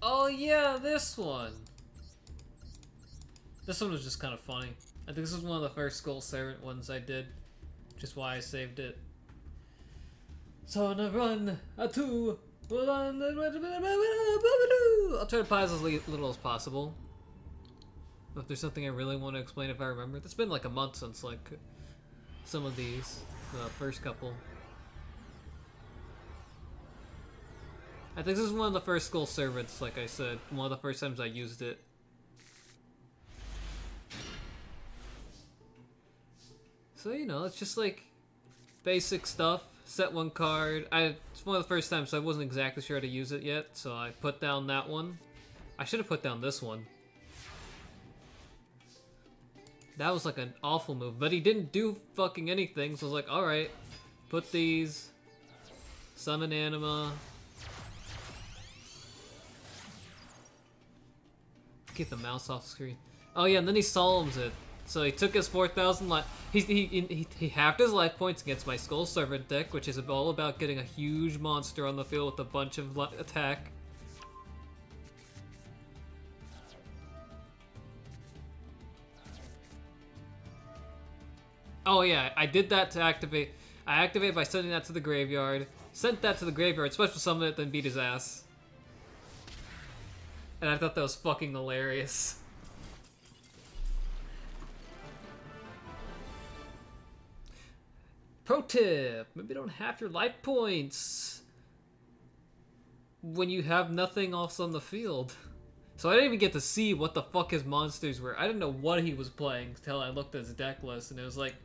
Oh yeah, this one. This one was just kind of funny. I think this was one of the first Skull Servant ones I did, which is why I saved it. So on a run, a two. I'll try to pause as little as possible. If there's something I really want to explain, if I remember. It's been like a month since like some of these, the first couple. I think this is one of the first Skull Servants, like I said. One of the first times I used it. So, you know, it's just like basic stuff. Set one card. It's one of the first times, so I wasn't exactly sure how to use it yet, so I put down that one. I should have put down this one. That was like an awful move, but he didn't do fucking anything, so I was like, alright. Put these. Summon Anima. Get the mouse off the screen. Oh yeah, and then he solemns it. So he took his 4,000 life. He halved his life points against my Skull Servant deck, which is all about getting a huge monster on the field with a bunch of attack. Oh yeah, I did that to activate. I activated by sending that to the graveyard. Sent that to the graveyard, special summoned it, then beat his ass. And I thought that was fucking hilarious. Pro tip, maybe don't half your life points when you have nothing else on the field. So I didn't even get to see what the fuck his monsters were. I didn't know what he was playing until I looked at his deck list, and it was like,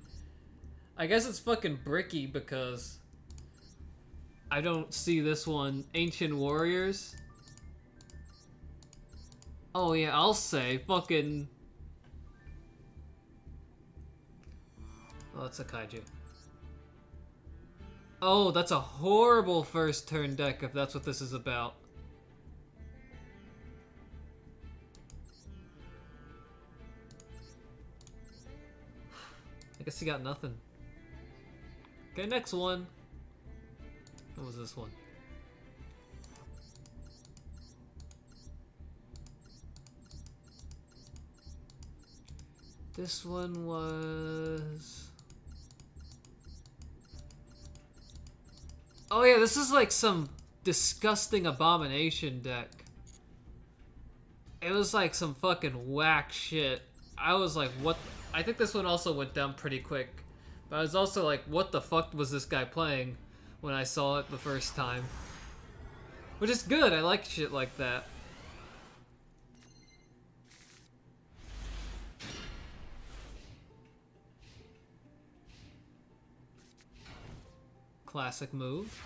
I guess it's fucking bricky because I don't see this one. Ancient Warriors. Oh yeah, I'll say fucking. Oh, it's a kaiju. Oh, that's a horrible first turn deck if that's what this is about. I guess he got nothing. Okay, next one. What was this one? This one was... Oh yeah, this is like some disgusting abomination deck. It was like some fucking whack shit. I was like, what? I think this one also went down pretty quick. But I was also like, what the fuck was this guy playing when I saw it the first time? Which is good, I like shit like that. Classic move.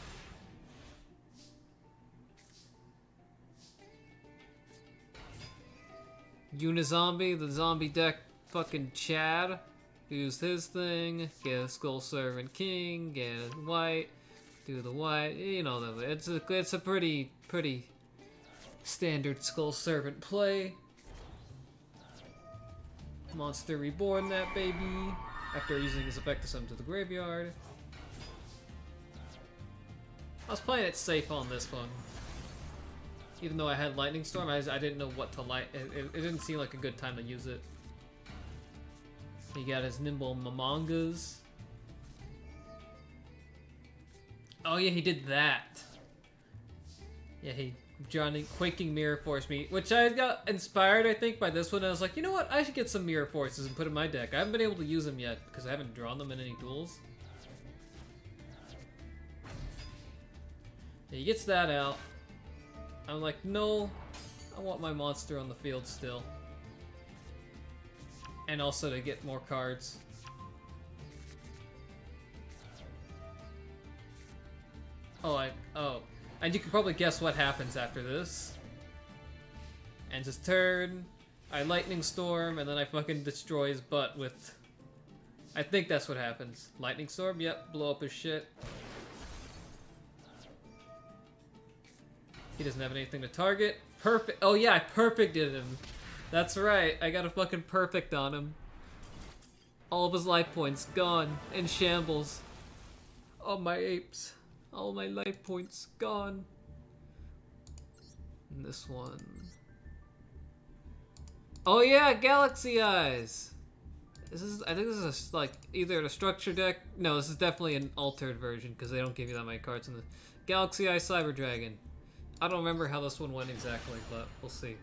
Unizombie, the zombie deck, fucking Chad. Use his thing, get a Skull Servant King, get a Wight, do the Wight. You know, it's a pretty standard Skull Servant play. Monster Reborn that baby. After using his effect to summon to the graveyard. I was playing it safe on this one. Even though I had Lightning Storm, I didn't know what to light. It didn't seem like a good time to use it. He got his Nimble Mamangas. Oh yeah, he did that. Yeah, he Quaking Mirror Force me, which I got inspired, I think, by this one. I was like, you know what? I should get some Mirror Forces and put in my deck. I haven't been able to use them yet because I haven't drawn them in any duels. He gets that out. I'm like, no, I want my monster on the field still. And also to get more cards. Oh. And you can probably guess what happens after this. And just turn, I Lightning Storm, and then I fucking destroy his butt with... I think that's what happens. Lightning Storm, yep, blow up his shit. He doesn't have anything to target. Perfect. Oh yeah, I perfected him. That's right. I got a fucking perfect on him. All of his life points gone in shambles. All my apes. All my life points gone. And this one. Oh yeah, Galaxy Eyes! I think this is like either a structure deck. No, this is definitely an altered version because they don't give you that many cards in the Galaxy Eye Cyber Dragon. I don't remember how this one went exactly, but we'll see.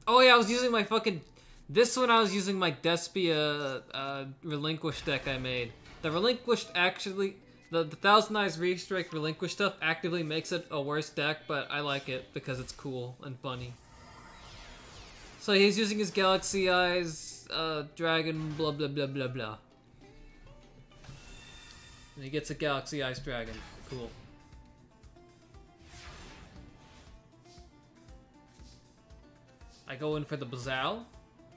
Oh yeah, I was using my fucking... This one I was using my Despia Relinquished deck I made. The Relinquished actually... The Thousand Eyes Restrike Relinquished stuff actively makes it a worse deck, but I like it because it's cool and funny. So he's using his Galaxy Eyes, Dragon, blah blah blah blah blah. And he gets a Galaxy Eyes Dragon. Cool. I go in for the Bazaal,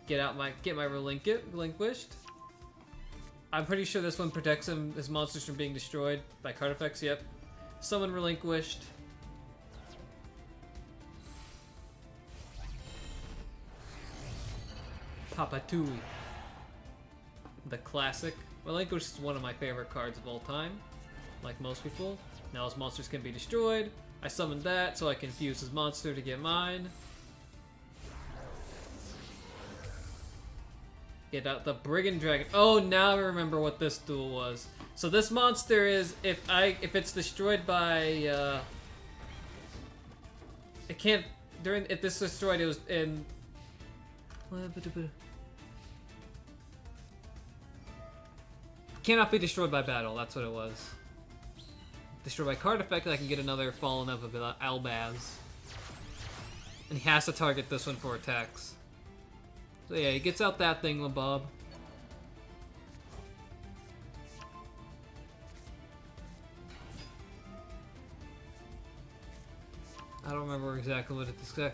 get my Relinquished. I'm pretty sure this one protects his monsters from being destroyed by card effects. Yep. Summon Relinquished. Papatui. The classic. Relinquished is one of my favorite cards of all time, like most people. Now his monsters can be destroyed. I summoned that so I can fuse his monster to get mine. Get out the Brigand Dragon. Oh, now I remember what this duel was. So this monster is if it's destroyed by it can't if this is destroyed it was in cannot be destroyed by battle. That's what it was. Destroyed by card effect. I can get another Fallen of Albaz, and he has to target this one for attacks. So yeah, he gets out that thingamabob. I don't remember exactly what it said.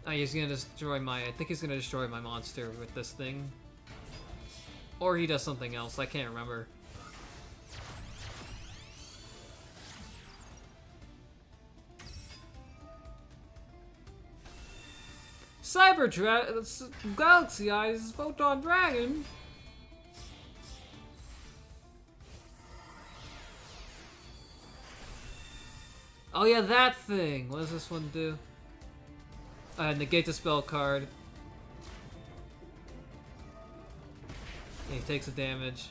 Oh, he's gonna destroy my... I think he's gonna destroy my monster with this thing. Or he does something else, I can't remember. Galaxy Eyes Photon Dragon. Oh yeah, that thing. What does this one do? Negate the spell card. Yeah, he takes the damage.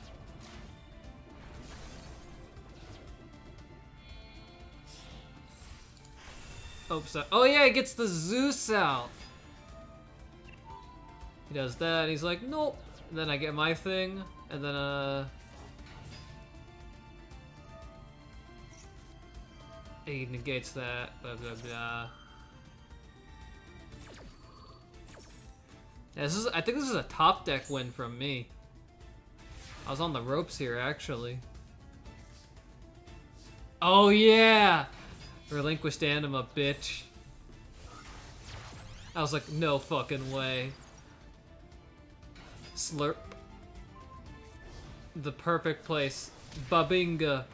Oops. Oh yeah, he gets the Zeus out. He does that, and he's like, nope. And then I get my thing, and then, he negates that, blah, blah, blah. Yeah, I think this is a top deck win from me. I was on the ropes here, actually. Oh, yeah! Relinquished Anima, bitch. I was like, no fucking way. Slurp. The perfect place. Babinga.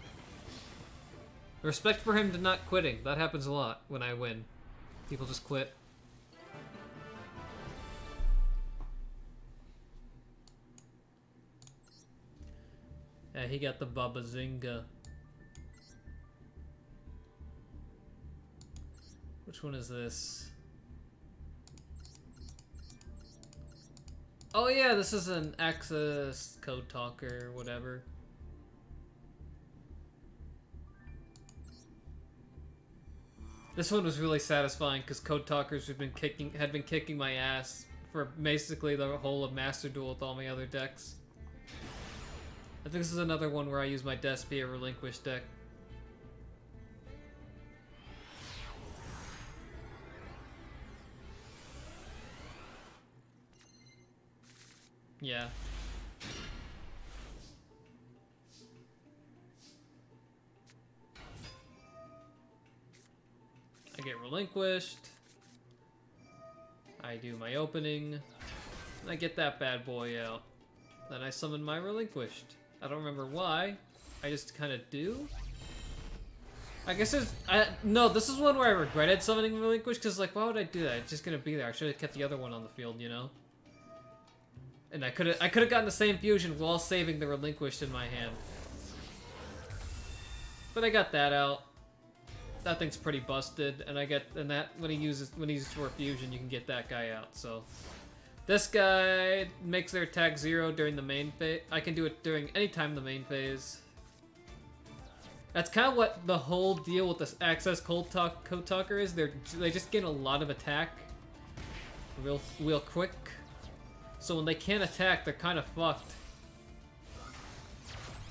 Respect for him to not quitting. That happens a lot when I win. People just quit. Yeah, he got the Babazinga. Which one is this? Oh yeah, this is an Access Code Talker, whatever. This one was really satisfying because Code Talkers had been kicking my ass for basically the whole of Master Duel with all my other decks. I think this is another one where I use my Despia Relinquished deck. Yeah. I get Relinquished. I do my opening. And I get that bad boy out. Then I summon my Relinquished. I don't remember why. I just kind of do. I guess it's... no, this is one where I regretted summoning Relinquished, because, like, why would I do that? It's just gonna be there. I should have kept the other one on the field, you know? And I could have gotten the same fusion while saving the Relinquished in my hand. But I got that out. That thing's pretty busted, and when he uses for fusion, you can get that guy out. So this guy makes their attack 0 during the main phase. I can do it during any time in the main phase. That's kind of what the whole deal with this Access Code Talker is. They just get a lot of attack real quick. So when they can't attack, they're kind of fucked.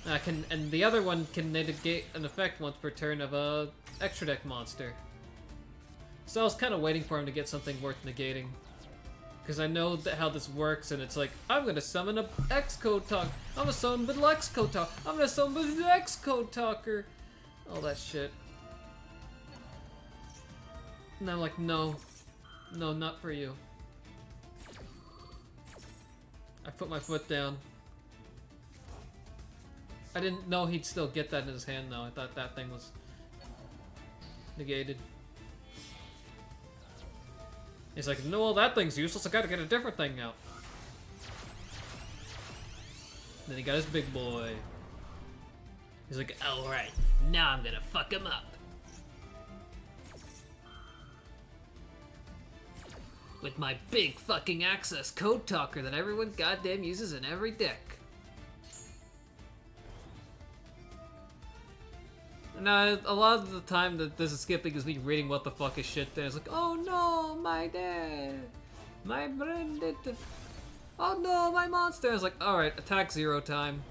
And the other one can negate an effect once per turn of a extra deck monster. So I was kind of waiting for him to get something worth negating. Because I know how this works, and it's like, I'm gonna summon a X-Code Talker. I'm gonna summon the X-Code Talker. I'm gonna summon the X-Code Talker. All that shit. And I'm like, no. No, not for you. I put my foot down. I didn't know he'd still get that in his hand, though. I thought that thing was negated. He's like, no, well, that thing's useless. I gotta get a different thing out. Then he got his big boy. He's like, alright, now I'm gonna fuck him up. With my big fucking Access Code Talker that everyone goddamn uses in every deck. Now, a lot of the time that this is skipping is me reading what the fuck is shit there. It's like, oh no, my dad, my friend did the... Oh no, my monster! I was like, alright, attack 0 time.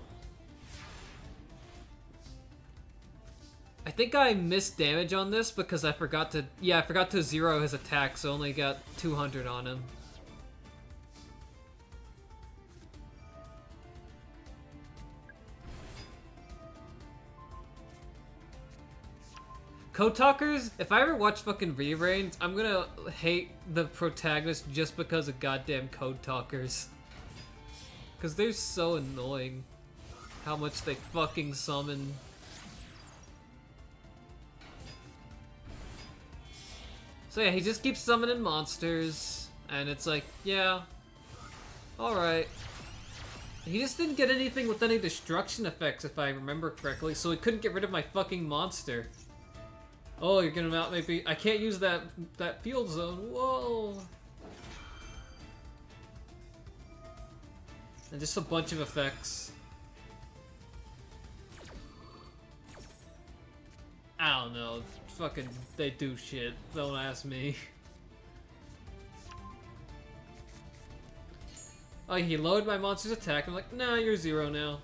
I think I missed damage on this because I forgot to... Yeah, I forgot to 0 his attack, so only got 200 on him. Code Talkers, if I ever watch fucking rearrange, I'm gonna hate the protagonist just because of goddamn Code Talkers. Because they're so annoying. How much they fucking summon. So yeah, he just keeps summoning monsters. And it's like, yeah. Alright. He just didn't get anything with any destruction effects, if I remember correctly, so he couldn't get rid of my fucking monster. Oh, you're gonna out maybe. I can't use that field zone. Whoa. And just a bunch of effects. I don't know. Fucking, they do shit. Don't ask me. Oh, he lowered my monster's attack. I'm like, nah, you're 0 now.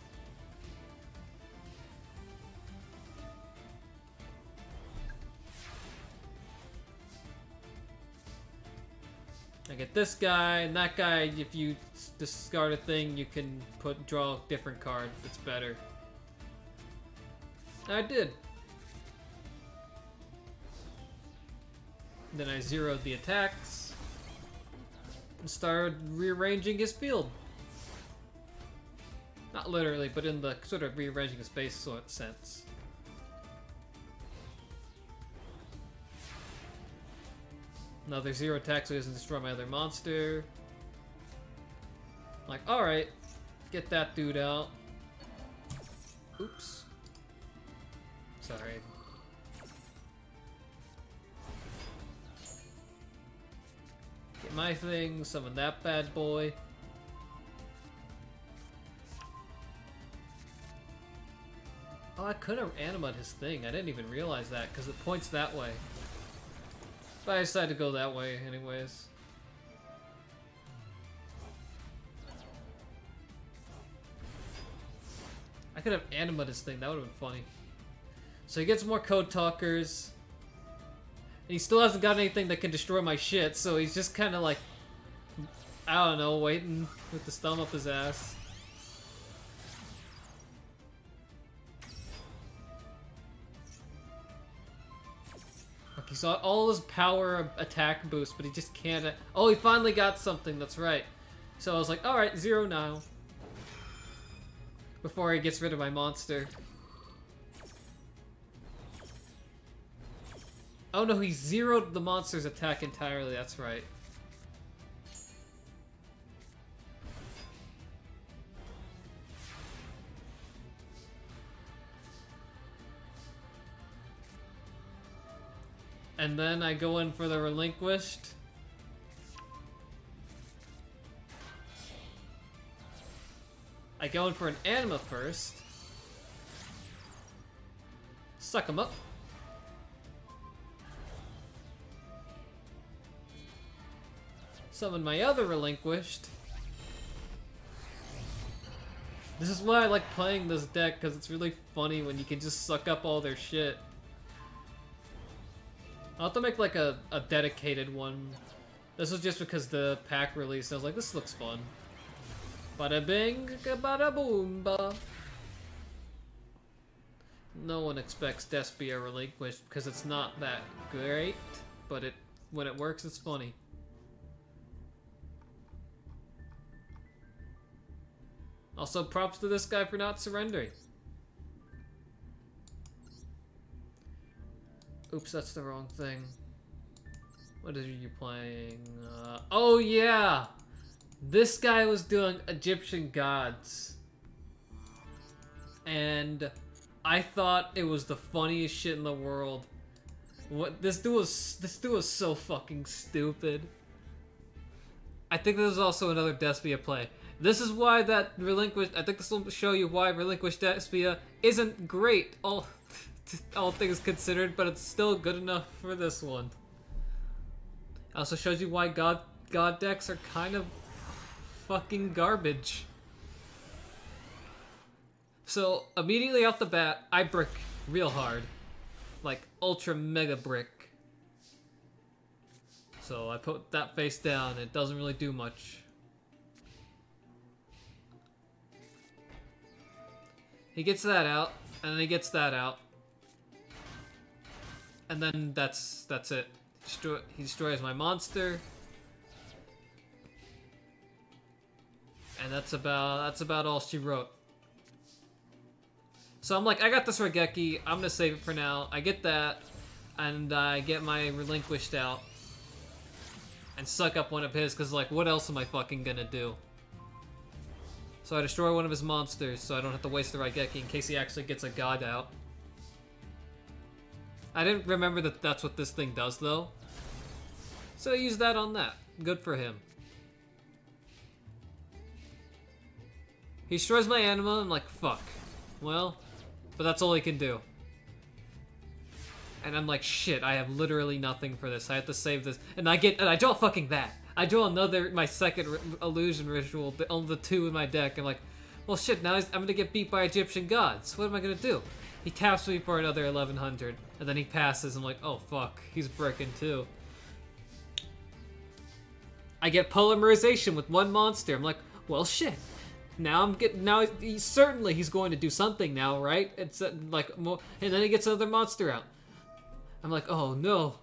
I get this guy, and that guy, if you discard a thing, you can draw a different card that's better. I did. Then I zeroed the attacks and started rearranging his field. Not literally, but in the sort of rearranging his base sort of sense. Another 0 attack so he doesn't destroy my other monster. Like, alright, get that dude out. Oops. Sorry. Get my thing, summon that bad boy. Oh, I could have animated his thing. I didn't even realize that because it points that way. But I decided to go that way anyways. I could have animated this thing, that would have been funny. So he gets more Code Talkers. And he still hasn't got anything that can destroy my shit, so he's just kind of like, I don't know, waiting with the thumb up his ass. He saw all his power attack boost, but he just can't... Oh, he finally got something, that's right. So I was like, alright, 0 now. before he gets rid of my monster. Oh no, he zeroed the monster's attack entirely, that's right. And then I go in for the Relinquished. I go in for an Anima first. Suck him up. Summon my other Relinquished. This is why I like playing this deck, because it's really funny when you can just suck up all their shit. I'll have to make like a dedicated one. This was just because the pack released. I was like, this looks fun. Bada bing, bada boom, ba. No one expects Despia Relinquished because it's not that great, but when it works, it's funny. Also, props to this guy for not surrendering. Oops, that's the wrong thing. What are you playing? Oh yeah! This guy was doing Egyptian gods. And I thought it was the funniest shit in the world. What this dude was so fucking stupid. I think this is also another Despia play. This is why that Relinquished, I think this will show you why Relinquished Despia isn't great, all things considered, but it's still good enough for this one. It also shows you why God decks are kind of fucking garbage. So, immediately off the bat, I brick real hard. Like, ultra mega brick. So I put that face down, it doesn't really do much. He gets that out, and then he gets that out. And then that's it. He destroys my monster. And that's about all she wrote. So I'm like, I got this Raigeki, I'm gonna save it for now. I get that, and I get my Relinquished out. And suck up one of his, because like, what else am I fucking gonna do? So I destroy one of his monsters, so I don't have to waste the Raigeki in case he actually gets a god out. I didn't remember that that's what this thing does, though. So I used that on that. Good for him. He destroys my anima, I'm like, fuck. Well, but that's all he can do. And I'm like, shit, I have literally nothing for this. I have to save this. And I draw fucking that. I draw my second illusion ritual, on the 2 in my deck. I'm like, well shit, now I'm gonna get beat by Egyptian gods. What am I gonna do? He taps me for another 1100, and then he passes. I'm like, oh fuck, he's breaking too. I get polymerization with one monster. I'm like, well shit. Now he's going to do something now, right? It's like, and then he gets another monster out. I'm like, oh no.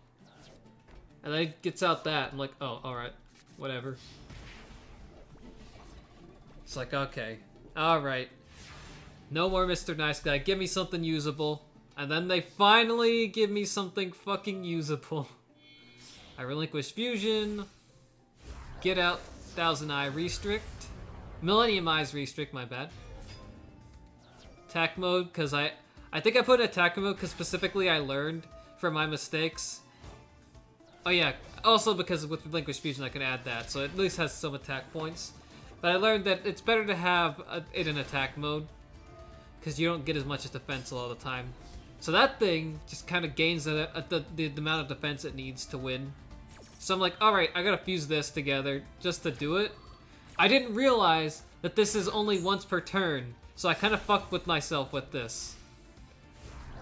And then he gets out that. I'm like, oh, alright. Whatever. It's like, okay. Alright. No more Mr. Nice Guy. Give me something usable. And then they finally give me something fucking usable. I relinquish Fusion. Get out 1000 Eye Restrict. Millennium Eyes Restrict, my bad. Attack mode, because I think I put attack mode because specifically I learned from my mistakes. Oh yeah, also because with Relinquished Fusion I can add that, so it at least has some attack points. But I learned that it's better to have it in attack mode, because you don't get as much as defense a lot of the time. So that thing just kind of gains the amount of defense it needs to win. So I'm like, alright, I gotta fuse this together just to do it. I didn't realize that this is only once per turn, so I kind of fucked with myself with this.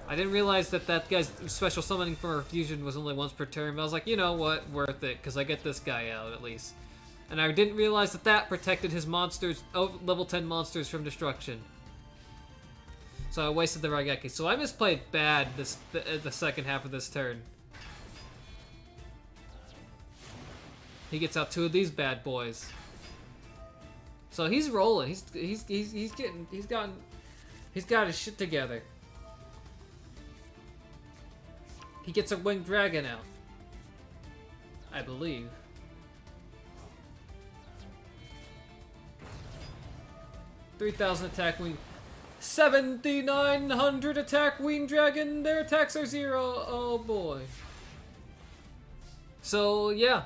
I didn't realize that guy's special summoning for fusion was only once per turn, but I was like, you know what, worth it, because I get this guy out at least. And I didn't realize that protected his monsters, level 10 monsters from destruction. So I wasted the Raigeki. So I misplayed bad the second half of this turn. He gets out 2 of these bad boys. So he's rolling. He's gotten He's got his shit together. He gets a winged dragon out. I believe. $3,000 attack wing. 7,900 attack winged dragon. Their attacks are 0. Oh boy. So yeah.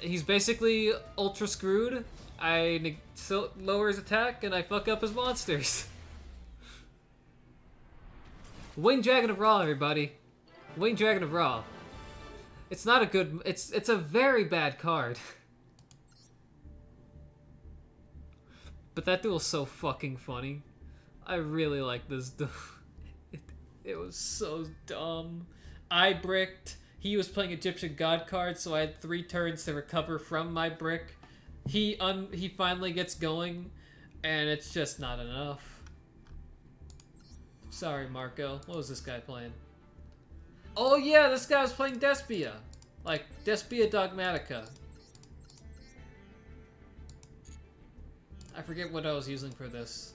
He's basically ultra screwed. I lower his attack and I fuck up his monsters. Winged Dragon of Ra, everybody. Winged Dragon of Ra. It's not a good... It's a very bad card. But that duel's so fucking funny. I really like this duel. It was so dumb. I bricked. He was playing Egyptian God cards, so I had 3 turns to recover from my brick. He finally gets going, and it's just not enough. Sorry, Marco. What was this guy playing? Oh yeah, this guy was playing Despia. Like, Despia Dogmatica. I forget what I was using for this.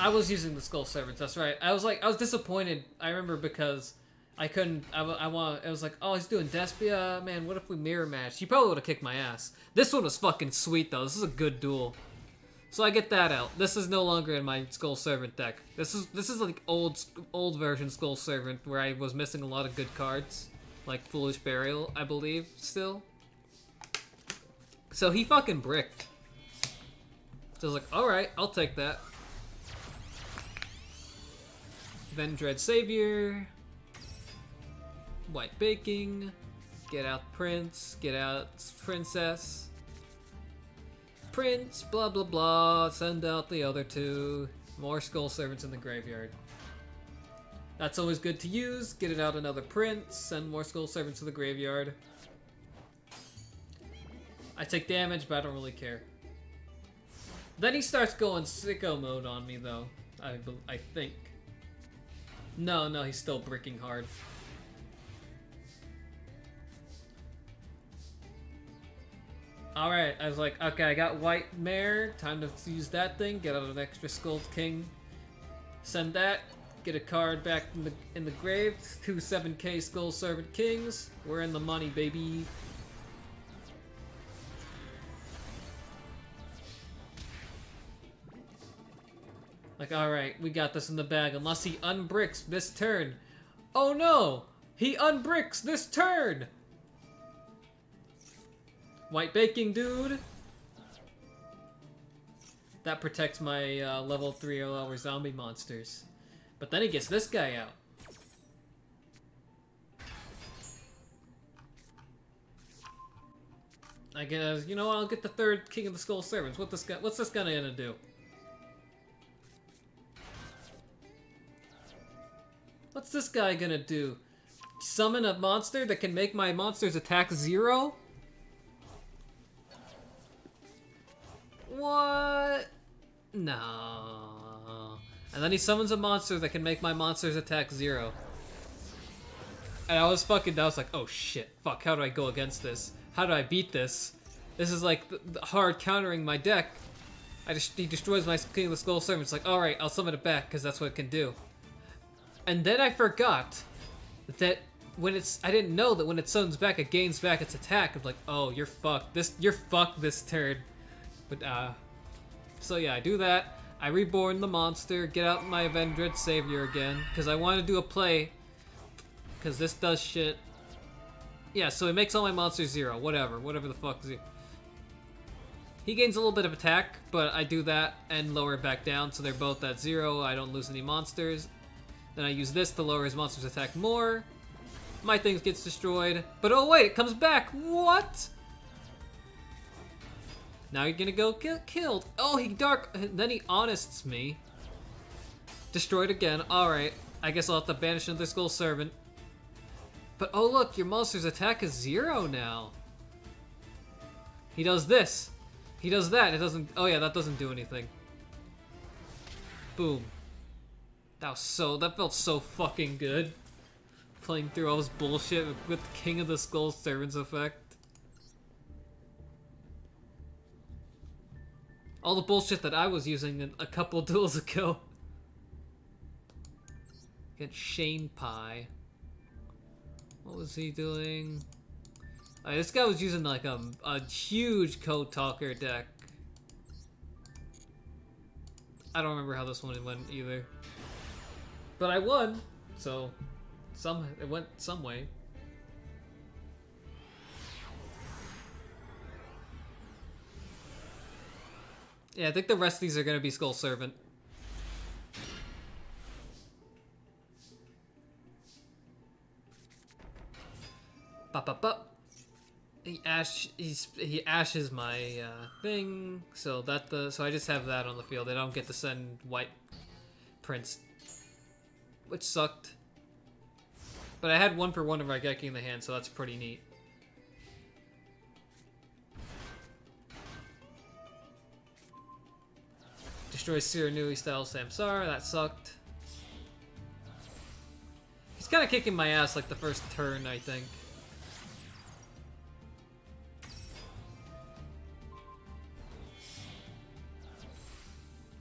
I was using the Skull Servants, that's right. I was disappointed, I remember, because I couldn't, I was like, oh, he's doing Despia, man, what if we mirror match? He probably would have kicked my ass. This one was fucking sweet, though. This is a good duel. So I get that out. This is no longer in my Skull Servant deck. This is like old version Skull Servant, where I was missing a lot of good cards. Like Foolish Burial, I believe, still. So he fucking bricked. So I was like, alright, I'll take that. Vendread Savior, White Baking, get out Prince, get out Princess, Prince, blah blah blah, send out the other 2, more Skull Servants in the graveyard. That's always good to use, get it out another Prince, send more Skull Servants to the graveyard. I take damage, but I don't really care. Then he starts going sicko mode on me though, I think. No, he's still bricking hard. Alright, I was like, okay, I got White Mare, time to use that thing, get out an extra Skull King. Send that, get a card back in the grave, 2 7k Skull Servant Kings. We're in the money, baby. Like, alright, we got this in the bag, unless he unbricks this turn. Oh no! He unbricks this turn! White Baking, dude! That protects my level 3 or lower zombie monsters. But then he gets this guy out. I guess, you know, I'll get the 3rd King of the Skull Servants. What's this guy gonna do? What's this guy gonna do? Summon a monster that can make my monster's attack 0? What? No. And then he summons a monster that can make my monster's attack 0. And I was like, oh shit, fuck, how do I go against this? How do I beat this? This is like the hard countering my deck. He destroys my King of the Skull Servant. It's like, alright, I'll summon it back, because that's what it can do. And then I forgot that I didn't know that when it summons back, it gains back its attack. I'm like, oh, you're fucked. You're fucked this turn. But, so yeah, I do that. I reborn the monster, get out my Vendread Savior again, because I want to do a play, because this does shit. Yeah, so it makes all my monsters 0, whatever the fuck. He gains a little bit of attack, but I do that and lower it back down, so they're both at 0, I don't lose any monsters. Then I use this to lower his monster's attack more. My thing gets destroyed. But oh wait, it comes back! What? Now you're gonna go killed. Oh, then he honests me. Destroyed again. Alright, I guess I'll have to banish another Skull Servant. But oh look, your monster's attack is 0 now. He does this. He does that. It doesn't... Oh yeah, that doesn't do anything. Boom. That felt so fucking good. Playing through all this bullshit with King of the Skull Servants effect. All the bullshit that I was using a couple duels ago. Get Shane Pie. What was he doing? This guy was using like a huge Code Talker deck. I don't remember how this one went either. But I won, so it went some way. Yeah, I think the rest of these are gonna be Skull Servant. He ashes my thing, so I just have that on the field. I don't get to send White Prince, which sucked. But I had 1-for-1 of Raigeki in the hand, so that's pretty neat. Destroys Siranui style Samsara, that sucked. He's kind of kicking my ass like the first turn, I think.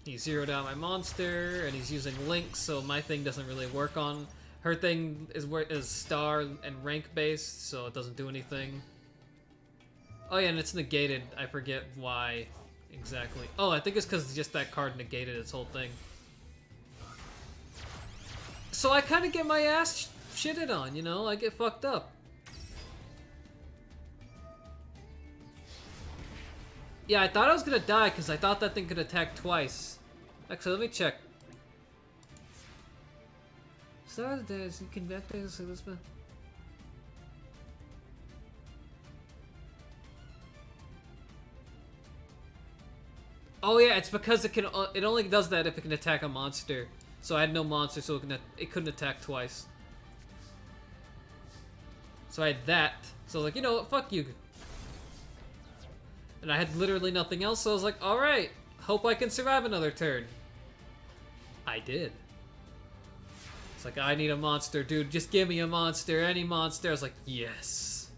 He zeroed out my monster, and he's using links, so my thing doesn't really work on. Her thing is star and rank based, so it doesn't do anything. Oh yeah, and it's negated. I forget why exactly. Oh, I think it's because just that card negated its whole thing. So I kind of get my ass shitted on, you know? I get fucked up. Yeah, I thought I was gonna die because I thought that thing could attack twice. Actually, let me check. So there's you can back there, so this one. Oh yeah, it's because it only does that if it can attack a monster. So I had no monster, so it couldn't attack twice. So I had that. So I was like, you know what, fuck you. And I had literally nothing else, so I was like, alright, hope I can survive another turn. I did. It's like, I need a monster, dude, just give me a monster, any monster. I was like, yes.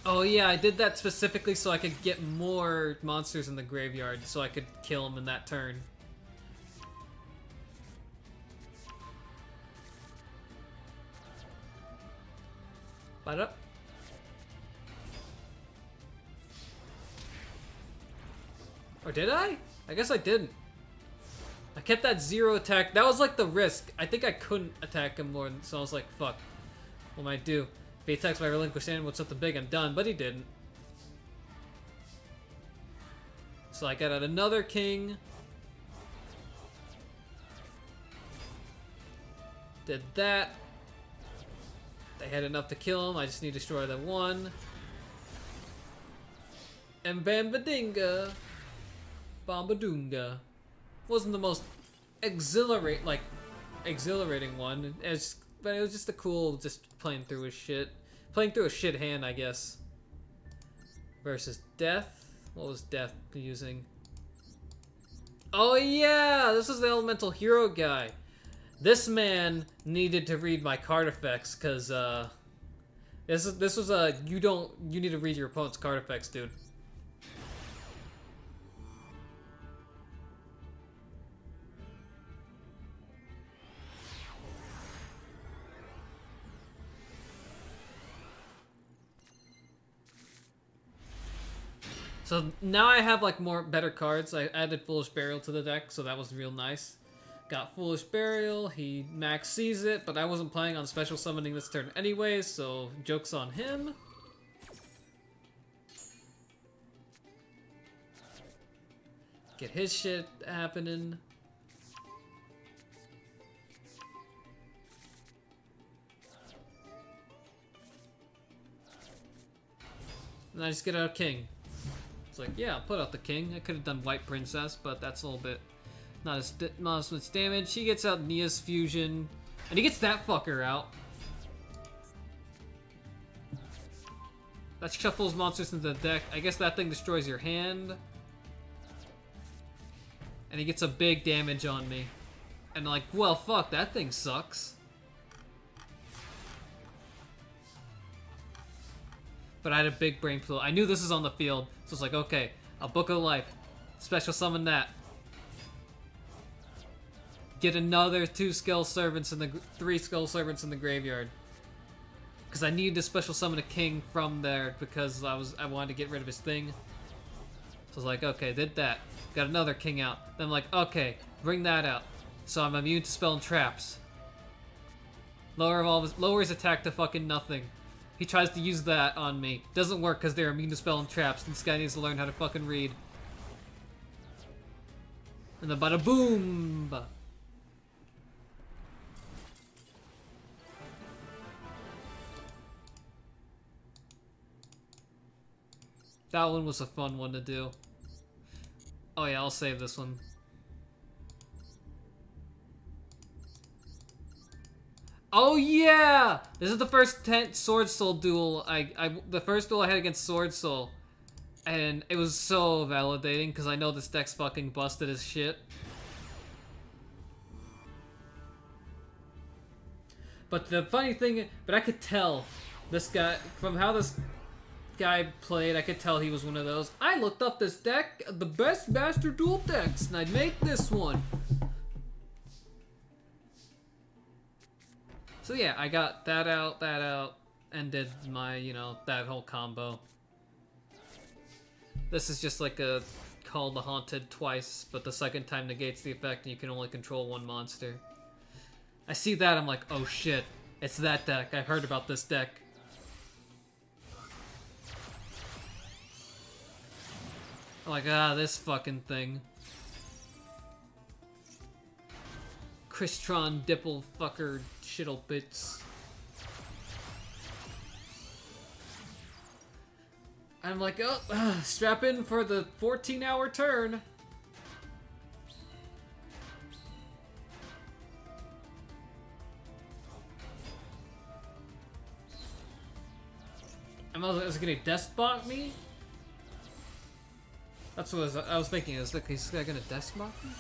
Oh yeah, I did that specifically so I could get more monsters in the graveyard, so I could kill them in that turn. Light up. Or did I? I guess I didn't. I kept that 0 attack. That was like the risk. I think I couldn't attack him more, so I was like, fuck. What am I do? If he attacks my relinquished animal with something big, I'm done. But he didn't. So I got out another king. Did that. They had enough to kill him. I just need to destroy that one. And Bambadinga. Bombadunga. Wasn't the most exhilarating one. But it was just a cool, just playing through his shit. Playing through a shit hand, I guess. Versus Death. What was Death using? Oh yeah! This is the elemental hero guy. This man needed to read my card effects, cause this was a you need to read your opponent's card effects, dude. So now I have like better cards. I added Foolish Burial to the deck, so that was real nice. Got Foolish Burial, he max sees it, but I wasn't planning on special summoning this turn anyway, so joke's on him. Get his shit happening. And I just get out a king. It's like, yeah, I'll put out the king. I could have done White Princess, but that's a little bit not as much damage. He gets out Nia's Fusion, and he gets that fucker out. That shuffles monsters into the deck. I guess that thing destroys your hand. And he gets a big damage on me. And like, well, fuck, that thing sucks. But I had a big brain pool. I knew this was on the field. So it's like, okay, a Book of Life. Special summon that. Get another 2 Skull Servants in the 3 Skull Servants in the graveyard. Because I needed to special summon a king from there because I wanted to get rid of his thing. So I was like, okay, did that. Got another king out. Then I'm like, okay, bring that out. So I'm immune to spell and traps. Lowers attack to fucking nothing. He tries to use that on me. Doesn't work because they're immune to spell and traps. This guy needs to learn how to fucking read. And then bada boom! That one was a fun one to do. Oh yeah, I'll save this one. Oh yeah! This is the first Swordsoul duel the first duel I had against Swordsoul. And it was so validating because I know this deck's fucking busted as shit. But the funny thing, but I could tell this guy, from how this guy played, I could tell he was one of those. I looked up this deck, the best master duel decks, and I'd make this one. So yeah, I got that out, and did my, you know, that whole combo. This is just like a Call the Haunted twice, but the second time negates the effect and you can only control 1 monster. I see that, I'm like, oh shit, it's that deck. I've heard about this deck. I'm like, ah, this fucking thing. Crystron Dipple fucker shittle bits. I'm like, oh, strap in for the 14-hour turn. Is it gonna despot me? That's what I was thinking. Is this guy gonna despot me?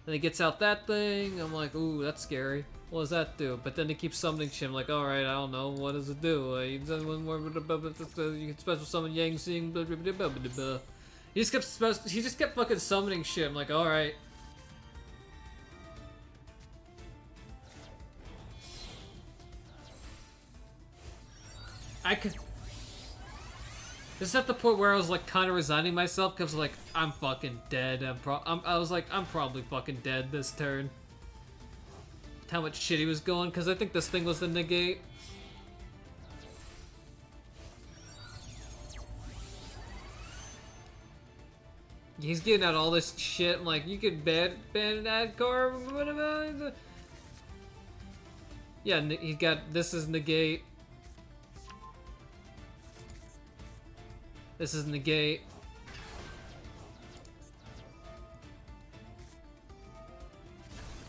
Then he gets out that thing. I'm like, ooh, that's scary. What does that do? But then he keeps summoning shit. I'm like, alright, I don't know. What does it do? You can special summon Yang Xing. He just kept fucking summoning shit. I'm like, alright. This is at the point where I was like kind of resigning myself because like I'm fucking dead. I was like I'm probably fucking dead this turn. How much shit he was going because I think this thing was the negate. He's getting out all this shit. I'm like, you could ban that card. Yeah, he got this is negate. This is negate.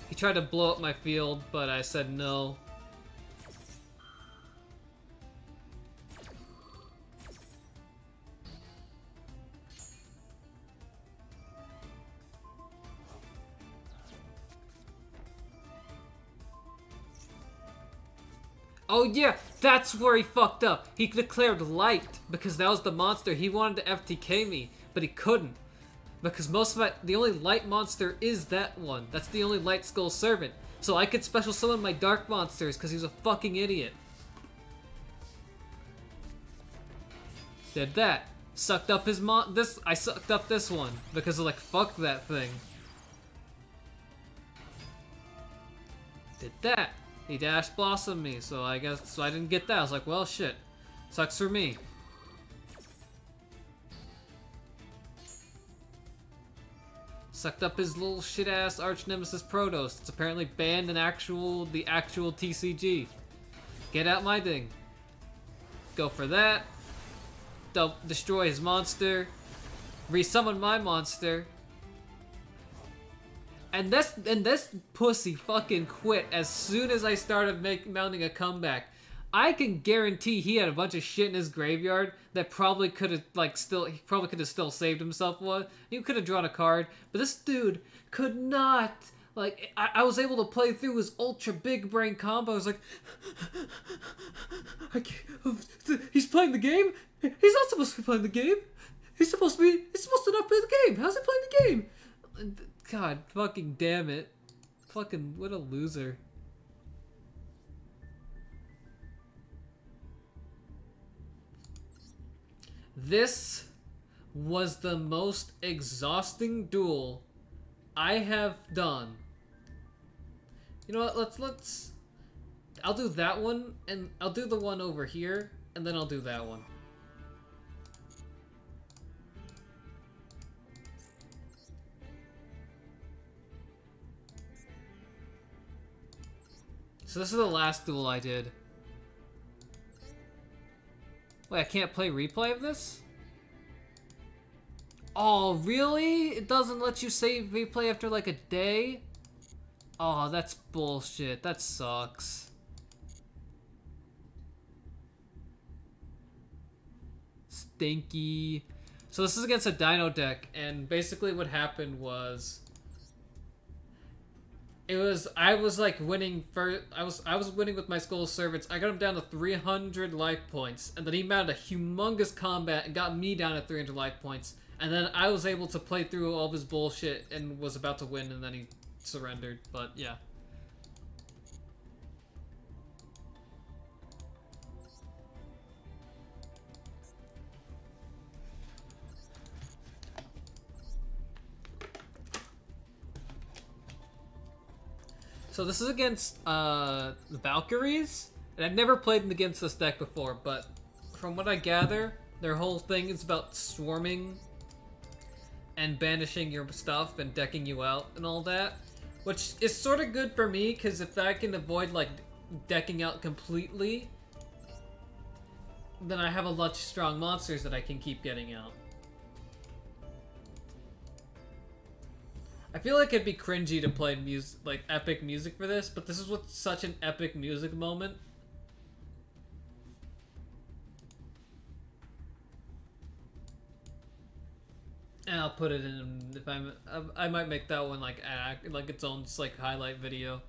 He tried to blow up my field, but I said no. Oh yeah, that's where he fucked up. He declared light because that was the monster. He wanted to FTK me, but he couldn't. Because the only light monster is that one. That's the only light skull servant. So I could special summon my dark monsters because he's a fucking idiot. Did that. Sucked up his I sucked up this one because of like, fuck that thing. Did that. He Dash Blossomed me, so I didn't get that. I was like, well, shit. Sucks for me. Sucked up his little shit-ass arch nemesis Protoss. It's apparently banned in the actual TCG. Get out my thing. Go for that. Destroy his monster. Resummon my monster. And this pussy fucking quit as soon as I started mounting a comeback. I can guarantee he had a bunch of shit in his graveyard that probably could have he probably could have still saved himself one. He could have drawn a card, but this dude could not. Like, I was able to play through his ultra big brain combo. I was like, he's playing the game? He's not supposed to be playing the game. He's supposed to not play the game. How's he playing the game? God fucking damn it. Fucking, what a loser. This was the most exhausting duel I have done. You know what, let's... I'll do that one, and I'll do the one over here, and then I'll do that one. So this is the last duel I did. Wait, I can't play replay of this? Oh, really? It doesn't let you save replay after like a day? Oh, that's bullshit. That sucks. Stinky. So this is against a Dino deck, and basically what happened was... I was like winning for I was winning with my Skull Servants. I got him down to 300 life points, and then he mounted a humongous combat and got me down to 300 life points. And then I was able to play through all of his bullshit and was about to win, and then he surrendered. But yeah. So this is against the Valkyries, and I've never played them against this deck before, but from what I gather, their whole thing is about swarming and banishing your stuff and decking you out and all that, which is sort of good for me, because if I can avoid like decking out completely, then I have a lot of strong monsters that I can keep getting out. I feel like it'd be cringy to play music, like epic music for this, but this is what's such an epic music moment. And I'll put it in if I might make that one like its own like highlight video.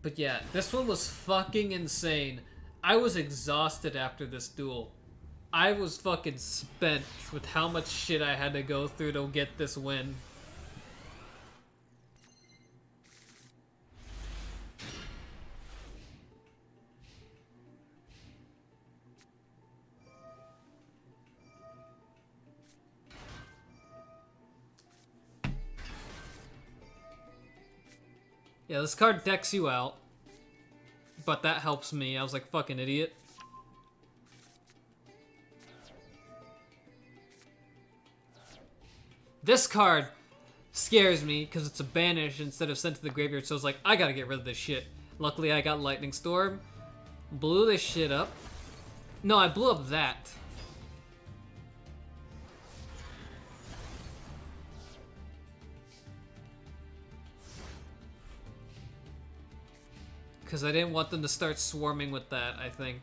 But yeah, this one was fucking insane. I was exhausted after this duel. I was fucking spent with how much shit I had to go through to get this win. Yeah, this card decks you out. But that helps me. I was like, fucking idiot. This card scares me because it's a banish instead of sent to the graveyard, so I was like, I gotta get rid of this shit. Luckily, I got Lightning Storm. Blew this shit up. No, I blew up that. Because I didn't want them to start swarming with that, I think.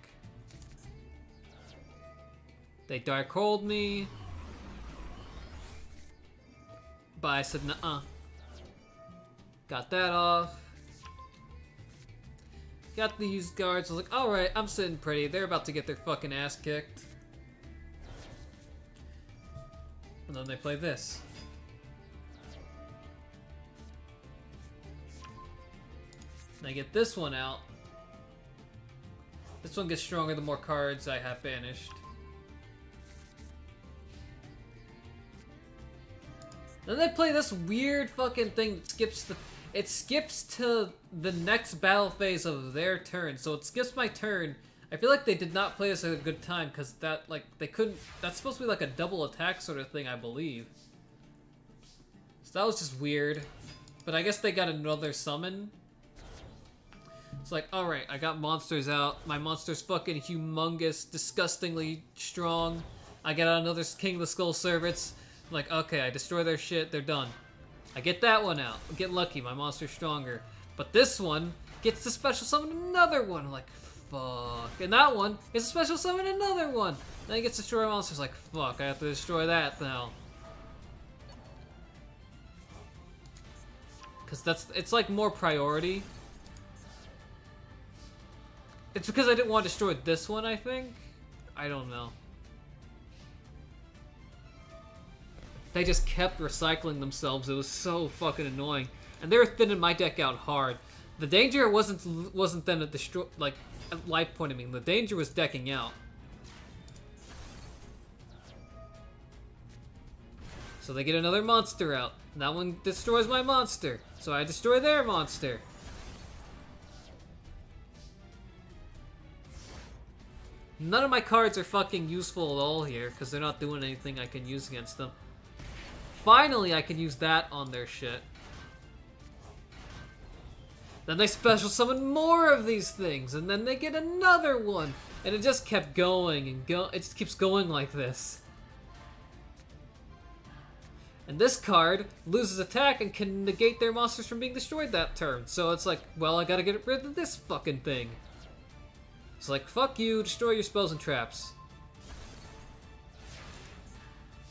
They Darkhold me. But I said, nuh-uh. Got that off. Got these guards. I was like, alright, I'm sitting pretty. They're about to get their fucking ass kicked. And then they play this. And I get this one out. This one gets stronger the more cards I have banished. Then they play this weird fucking thing that skips it skips to the next battle phase of their turn. So it skips my turn. I feel like they did not play this at a good time because that, like, they couldn't... That's supposed to be like a double attack sort of thing, I believe. So that was just weird. But I guess they got another summon. It's like, alright, I got monsters out. My monster's fucking humongous, disgustingly strong. I got another King of the Skull Servants. I'm like, okay, I destroy their shit, they're done. I get that one out. I get lucky, my monster's stronger. But this one gets to special summon another one. I'm like, fuck. And that one is a special summon another one. Then it gets to destroy monsters. Like, fuck, I have to destroy that now. Because it's like more priority. It's because I didn't want to destroy this one, I think. I don't know. They just kept recycling themselves. It was so fucking annoying. And they were thinning my deck out hard. The danger wasn't them at destroy, like, at life point, I mean. The danger was decking out. So they get another monster out. And that one destroys my monster. So I destroy their monster. None of my cards are fucking useful at all here, because they're not doing anything I can use against them. Finally, I can use that on their shit. Then they special summon more of these things, and then they get another one. And it just kept going and it just keeps going like this. And this card loses attack and can negate their monsters from being destroyed that turn. So it's like, well, I gotta get rid of this fucking thing. It's like, fuck you, destroy your spells and traps.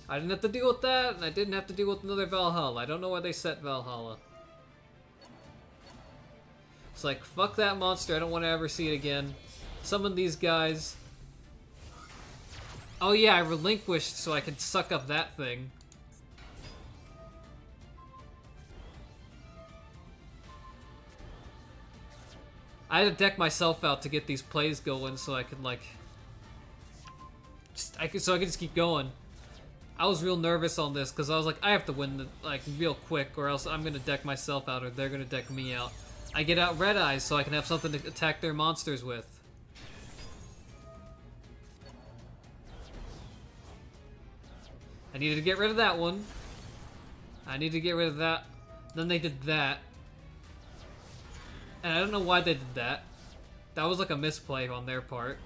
I didn't have to deal with that, and I didn't have to deal with another Valhalla. I don't know why they set Valhalla. It's like, fuck that monster, I don't want to ever see it again. Summon these guys. Oh yeah, I relinquished so I could suck up that thing. I had to deck myself out to get these plays going so I could, like... so I could just keep going. I was real nervous on this because I was like, I have to win, like, real quick or else I'm gonna deck myself out or they're gonna deck me out. I get out Red Eyes so I can have something to attack their monsters with. I needed to get rid of that one. I need to get rid of that. Then they did that. And I don't know why they did that. That was like a misplay on their part.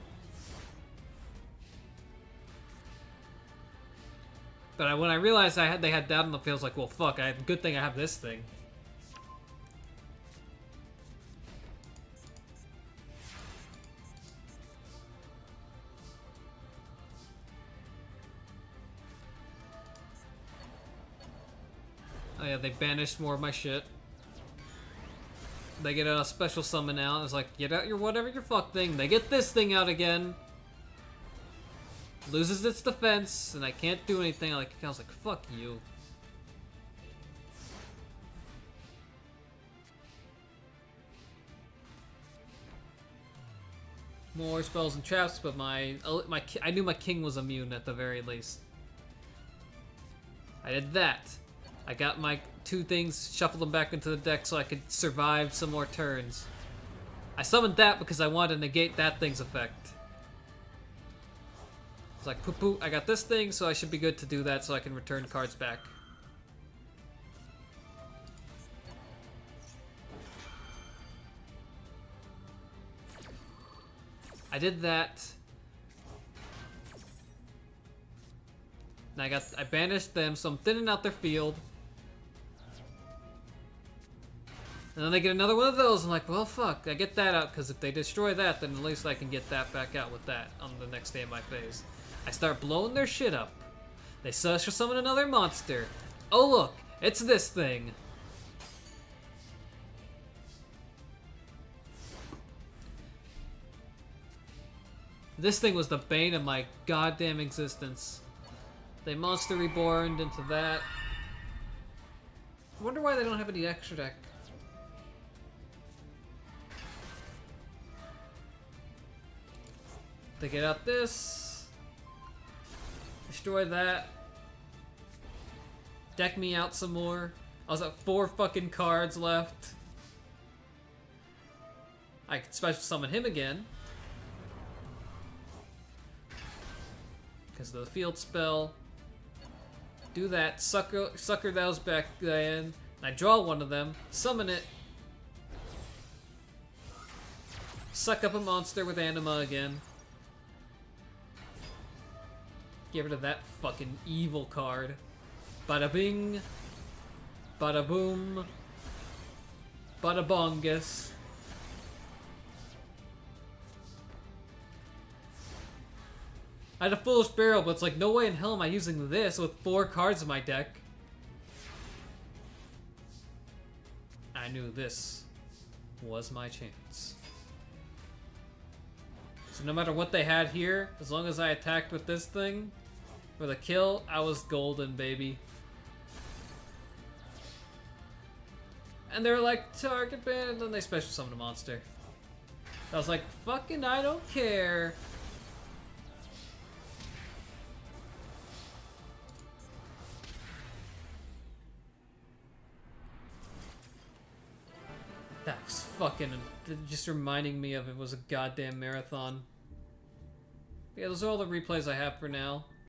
But when I realized they had that on the field, I was like, well, fuck, good thing I have this thing. Oh yeah, they banished more of my shit. They get a special summon out. It's like, get out your whatever your fuck thing. They get this thing out again. Loses its defense, and I can't do anything. I was like, fuck you. More spells and traps, but I knew my king was immune at the very least. I did that. I got my two things, shuffled them back into the deck so I could survive some more turns. I summoned that because I wanted to negate that thing's effect. It's like, poo-poo, I got this thing, so I should be good to do that so I can return cards back. I did that. And I banished them, so I'm thinning out their field. And then they get another one of those. I'm like, well, fuck. I get that out, because if they destroy that, then at least I can get that back out with that on the next day of my phase. I start blowing their shit up. They special summon another monster. Oh, look. It's this thing. This thing was the bane of my goddamn existence. They monster reborned into that. I wonder why they don't have any extra deck. They get out this. Destroy that. Deck me out some more. I was at 4 fucking cards left. I could special summon him again. Because of the field spell. Do that. Sucker those back in. I draw one of them. Summon it. Suck up a monster with Anima again. Get rid of that fucking evil card. Bada bing. Bada boom. Bada bongus. I had a Foolish Barrel, but it's like, no way in hell am I using this with 4 cards in my deck. I knew this was my chance. So no matter what they had here, as long as I attacked with this thing for the kill, I was golden, baby. And they were like, target ban, and then they special summoned a monster. I was like, fucking I don't care. That was fucking just reminding me of it was a goddamn marathon. Yeah, those are all the replays I have for now.